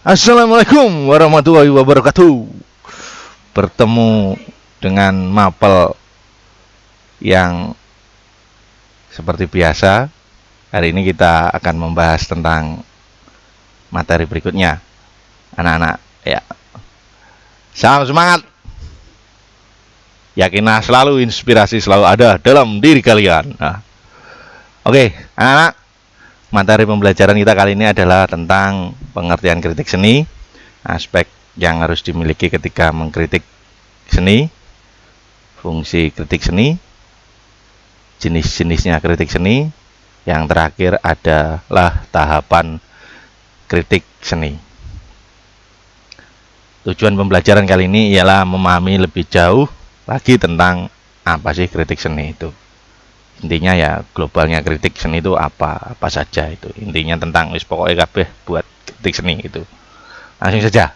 Assalamualaikum warahmatullahi wabarakatuh. Bertemu dengan Mapel yang seperti biasa. Hari ini kita akan membahas tentang materi berikutnya. Anak-anak, ya. Salam semangat. Yakinlah selalu inspirasi selalu ada dalam diri kalian. Oke, anak-anak. Materi pembelajaran kita kali ini adalah tentang pengertian kritik seni, aspek yang harus dimiliki ketika mengkritik seni, fungsi kritik seni, jenis-jenisnya kritik seni, yang terakhir adalah tahapan kritik seni. Tujuan pembelajaran kali ini ialah memahami lebih jauh lagi tentang apa sih kritik seni itu. Intinya ya globalnya kritik seni itu apa saja itu. Intinya tentang pokoknya kabeh buat kritik seni itu. Langsung saja.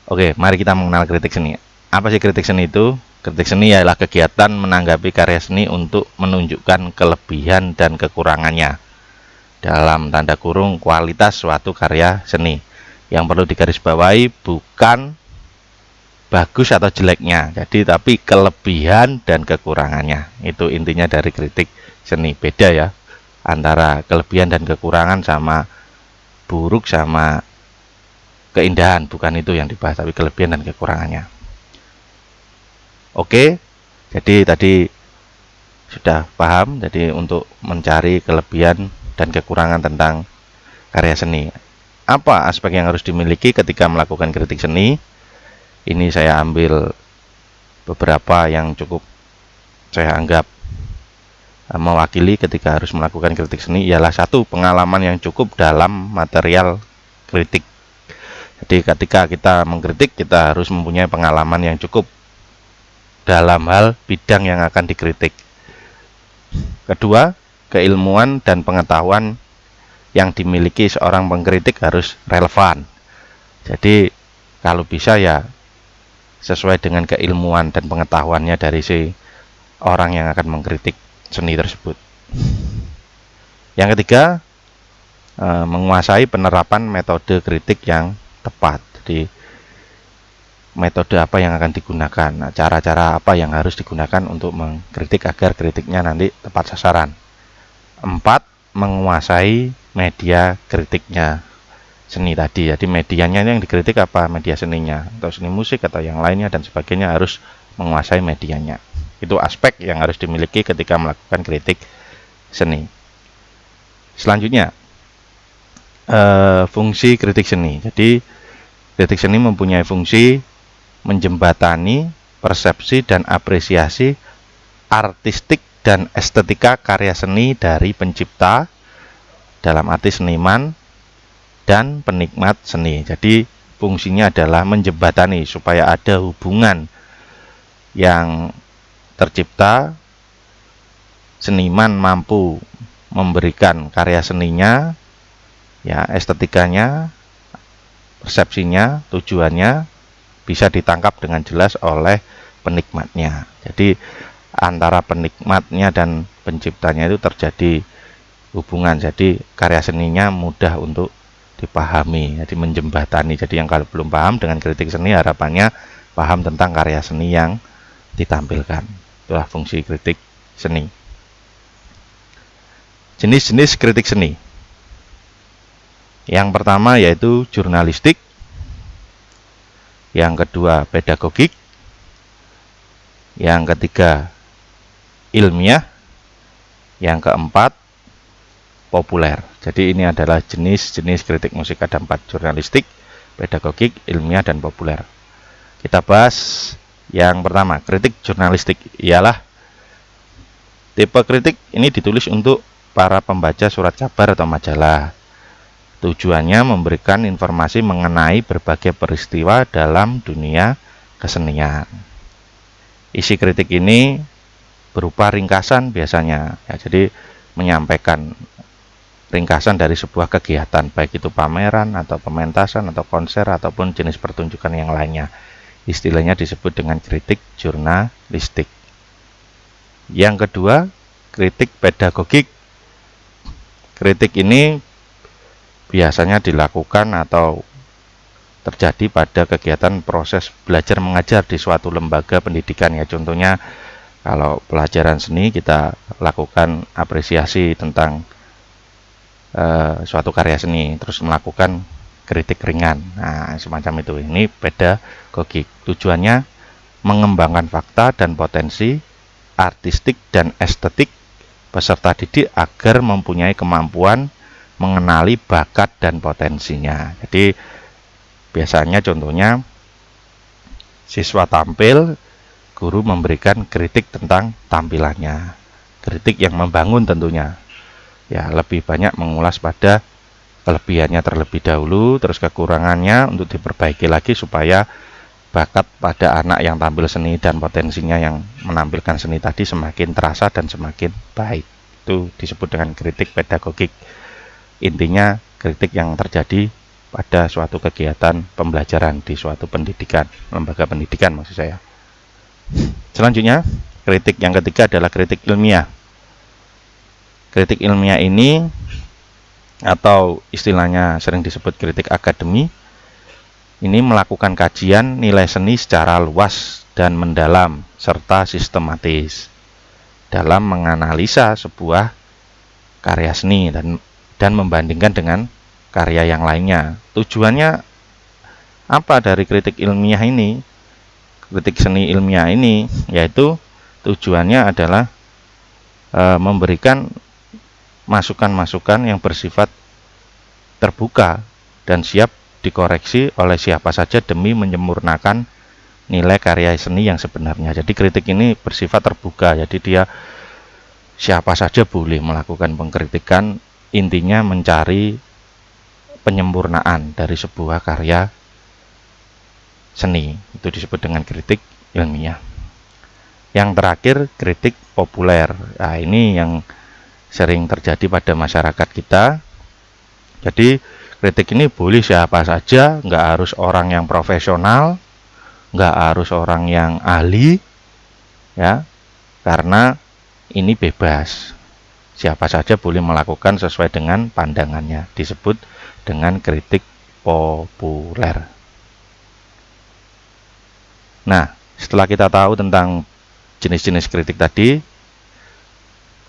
Oke, mari kita mengenal kritik seni. Apa sih kritik seni itu? Kritik seni ialah kegiatan menanggapi karya seni untuk menunjukkan kelebihan dan kekurangannya. Dalam tanda kurung kualitas suatu karya seni. Yang perlu digarisbawahi bukan bagus atau jeleknya, jadi tapi kelebihan dan kekurangannya. Itu intinya dari kritik seni. Beda ya antara kelebihan dan kekurangan sama buruk sama keindahan, bukan itu yang dibahas, tapi kelebihan dan kekurangannya. Oke, jadi tadi sudah paham. Jadi untuk mencari kelebihan dan kekurangan tentang karya seni, apa aspek yang harus dimiliki ketika melakukan kritik seni? Ini saya ambil beberapa yang cukup saya anggap mewakili ketika harus melakukan kritik seni. Ialah satu, pengalaman yang cukup dalam material kritik. Jadi ketika kita mengkritik, kita harus mempunyai pengalaman yang cukup dalam hal bidang yang akan dikritik. Kedua, keilmuan dan pengetahuan yang dimiliki seorang pengkritik harus relevan. Jadi kalau bisa ya sesuai dengan keilmuan dan pengetahuannya dari si orang yang akan mengkritik seni tersebut. Yang ketiga, menguasai penerapan metode kritik yang tepat. Jadi metode apa yang akan digunakan, cara-cara apa yang harus digunakan untuk mengkritik agar kritiknya nanti tepat sasaran. 4, menguasai media kritiknya seni tadi. Jadi medianya yang dikritik apa, media seninya atau seni musik atau yang lainnya dan sebagainya, harus menguasai medianya. Itu aspek yang harus dimiliki ketika melakukan kritik seni. Selanjutnya, fungsi kritik seni. Jadi kritik seni mempunyai fungsi menjembatani persepsi dan apresiasi artistik dan estetika karya seni dari pencipta, dalam arti seniman dan penikmat seni. Jadi fungsinya adalah menjembatani supaya ada hubungan yang tercipta, seniman mampu memberikan karya seninya, ya estetikanya, persepsinya, tujuannya bisa ditangkap dengan jelas oleh penikmatnya. Jadi antara penikmatnya dan penciptanya itu terjadi hubungan. Jadi karya seninya mudah untuk dipahami, jadi menjembatani. Jadi yang kalau belum paham dengan kritik seni, harapannya paham tentang karya seni yang ditampilkan. Itulah fungsi kritik seni. Jenis-jenis kritik seni. Yang pertama yaitu jurnalistik, yang kedua pedagogik, yang ketiga ilmiah, yang keempat populer. Jadi ini adalah jenis-jenis kritik musik. Ada 4, jurnalistik, pedagogik, ilmiah, dan populer. Kita bahas yang pertama, kritik jurnalistik. Ialah tipe kritik ini ditulis untuk para pembaca surat kabar atau majalah. Tujuannya memberikan informasi mengenai berbagai peristiwa dalam dunia kesenian. Isi kritik ini berupa ringkasan biasanya, ya, jadi menyampaikan ringkasan dari sebuah kegiatan, baik itu pameran atau pementasan atau konser ataupun jenis pertunjukan yang lainnya. Istilahnya disebut dengan kritik jurnalistik. Yang kedua, kritik pedagogik. Kritik ini biasanya dilakukan atau terjadi pada kegiatan proses belajar mengajar di suatu lembaga pendidikan ya. Contohnya kalau pelajaran seni kita lakukan apresiasi tentang suatu karya seni, terus melakukan kritik ringan. Nah, semacam itu. Ini pedagogik. Tujuannya mengembangkan fakta dan potensi artistik dan estetik peserta didik agar mempunyai kemampuan mengenali bakat dan potensinya. Jadi biasanya contohnya siswa tampil, guru memberikan kritik tentang tampilannya. Kritik yang membangun tentunya. Ya, lebih banyak mengulas pada kelebihannya terlebih dahulu, terus kekurangannya untuk diperbaiki lagi supaya bakat pada anak yang tampil seni dan potensinya yang menampilkan seni tadi semakin terasa dan semakin baik. Itu disebut dengan kritik pedagogik. Intinya kritik yang terjadi pada suatu kegiatan pembelajaran di suatu pendidikan, lembaga pendidikan maksud saya. Selanjutnya, kritik yang ketiga adalah kritik ilmiah. Kritik ilmiah ini atau istilahnya sering disebut kritik akademi, ini melakukan kajian nilai seni secara luas dan mendalam serta sistematis dalam menganalisa sebuah karya seni dan membandingkan dengan karya yang lainnya. Tujuannya apa dari kritik ilmiah ini? Kritik seni ilmiah ini yaitu tujuannya adalah memberikan masukan-masukan yang bersifat terbuka dan siap dikoreksi oleh siapa saja demi menyempurnakan nilai karya seni yang sebenarnya. Jadi kritik ini bersifat terbuka, jadi dia siapa saja boleh melakukan pengkritikan, intinya mencari penyempurnaan dari sebuah karya seni. Itu disebut dengan kritik ilmiah. Yang terakhir, kritik populer. Nah, ini yang sering terjadi pada masyarakat kita. Jadi kritik ini boleh siapa saja, nggak harus orang yang profesional, nggak harus orang yang ahli, ya, karena ini bebas. Siapa saja boleh melakukan sesuai dengan pandangannya. Disebut dengan kritik populer. Nah, setelah kita tahu tentang jenis-jenis kritik tadi,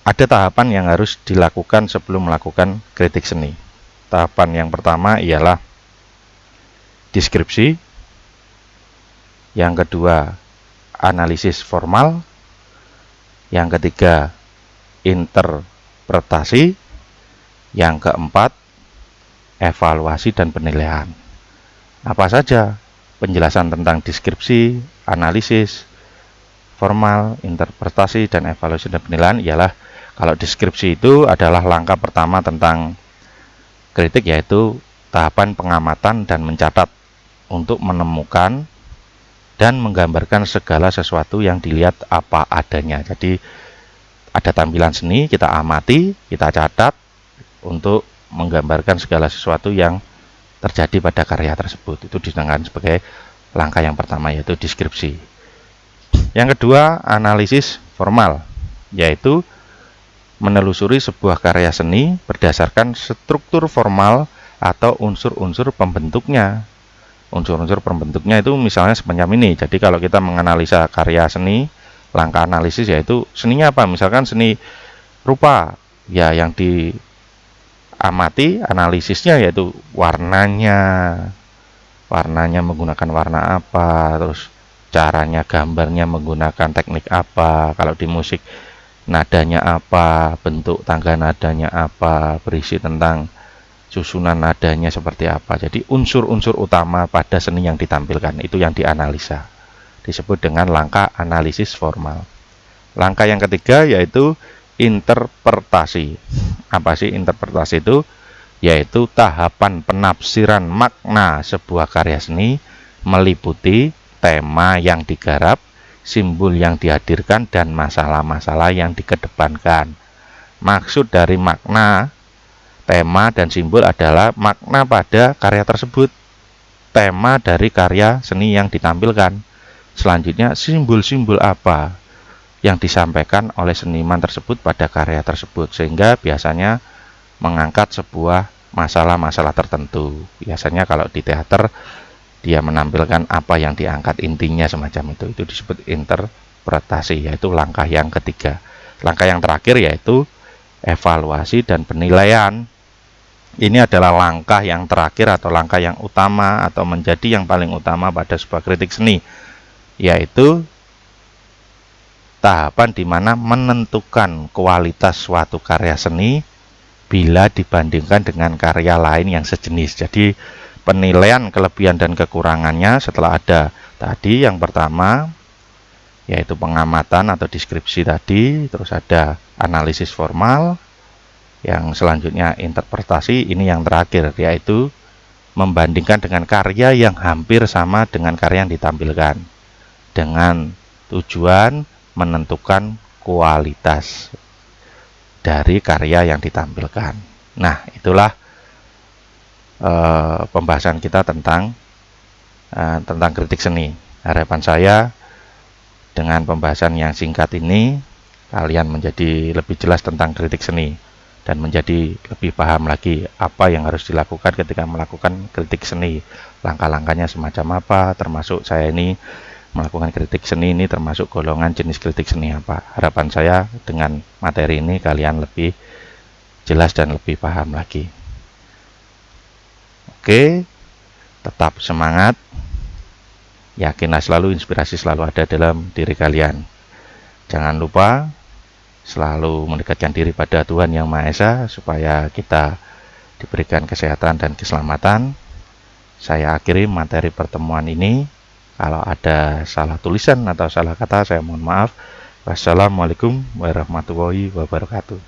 ada tahapan yang harus dilakukan sebelum melakukan kritik seni. Tahapan yang pertama ialah deskripsi, yang kedua analisis formal, yang ketiga interpretasi, yang keempat evaluasi dan penilaian. Apa saja penjelasan tentang deskripsi, analisis formal, interpretasi, dan evaluasi dan penilaian ialah kalau deskripsi itu adalah langkah pertama tentang kritik, yaitu tahapan pengamatan dan mencatat untuk menemukan dan menggambarkan segala sesuatu yang dilihat apa adanya. Jadi ada tampilan seni, kita amati, kita catat untuk menggambarkan segala sesuatu yang terjadi pada karya tersebut. Itu dinamakan sebagai langkah yang pertama, yaitu deskripsi. Yang kedua, analisis formal, yaitu menelusuri sebuah karya seni berdasarkan struktur formal atau unsur-unsur pembentuknya. Unsur-unsur pembentuknya itu misalnya semacam ini. Jadi kalau kita menganalisa karya seni, langkah analisis yaitu seninya apa? Misalkan seni rupa, ya yang diamati analisisnya yaitu warnanya menggunakan warna apa, terus caranya gambarnya menggunakan teknik apa. Kalau di musik, nadanya apa, bentuk tangga nadanya apa, berisi tentang susunan nadanya seperti apa. Jadi unsur-unsur utama pada seni yang ditampilkan itu yang dianalisa, disebut dengan langkah analisis formal. Langkah yang ketiga yaitu interpretasi. Apa sih interpretasi itu? Yaitu tahapan penafsiran makna sebuah karya seni meliputi tema yang digarap, simbol yang dihadirkan, dan masalah-masalah yang dikedepankan. Maksud dari makna, tema, dan simbol adalah makna pada karya tersebut, tema dari karya seni yang ditampilkan. Selanjutnya, simbol-simbol apa yang disampaikan oleh seniman tersebut pada karya tersebut, sehingga biasanya mengangkat sebuah masalah-masalah tertentu. Biasanya kalau di teater dia menampilkan apa yang diangkat intinya semacam itu disebut interpretasi, yaitu langkah yang ketiga. Langkah yang terakhir yaitu evaluasi dan penilaian. Ini adalah langkah yang terakhir atau langkah yang utama atau menjadi yang paling utama pada sebuah kritik seni, yaitu tahapan di mana menentukan kualitas suatu karya seni bila dibandingkan dengan karya lain yang sejenis. Jadi penilaian kelebihan dan kekurangannya setelah ada tadi yang pertama yaitu pengamatan atau deskripsi tadi, terus ada analisis formal, yang selanjutnya interpretasi, ini yang terakhir yaitu membandingkan dengan karya yang hampir sama dengan karya yang ditampilkan dengan tujuan menentukan kualitas dari karya yang ditampilkan. Nah, itulah pembahasan kita tentang kritik seni. Harapan saya dengan pembahasan yang singkat ini kalian menjadi lebih jelas tentang kritik seni dan menjadi lebih paham lagi apa yang harus dilakukan ketika melakukan kritik seni, langkah-langkahnya semacam apa, termasuk saya ini melakukan kritik seni ini termasuk golongan jenis kritik seni apa. Harapan saya dengan materi ini kalian lebih jelas dan lebih paham lagi. Oke, tetap semangat, yakinlah selalu inspirasi selalu ada dalam diri kalian. Jangan lupa selalu mendekatkan diri pada Tuhan Yang Maha Esa supaya kita diberikan kesehatan dan keselamatan. Saya akhiri materi pertemuan ini. Kalau ada salah tulisan atau salah kata saya mohon maaf. Wassalamualaikum warahmatullahi wabarakatuh.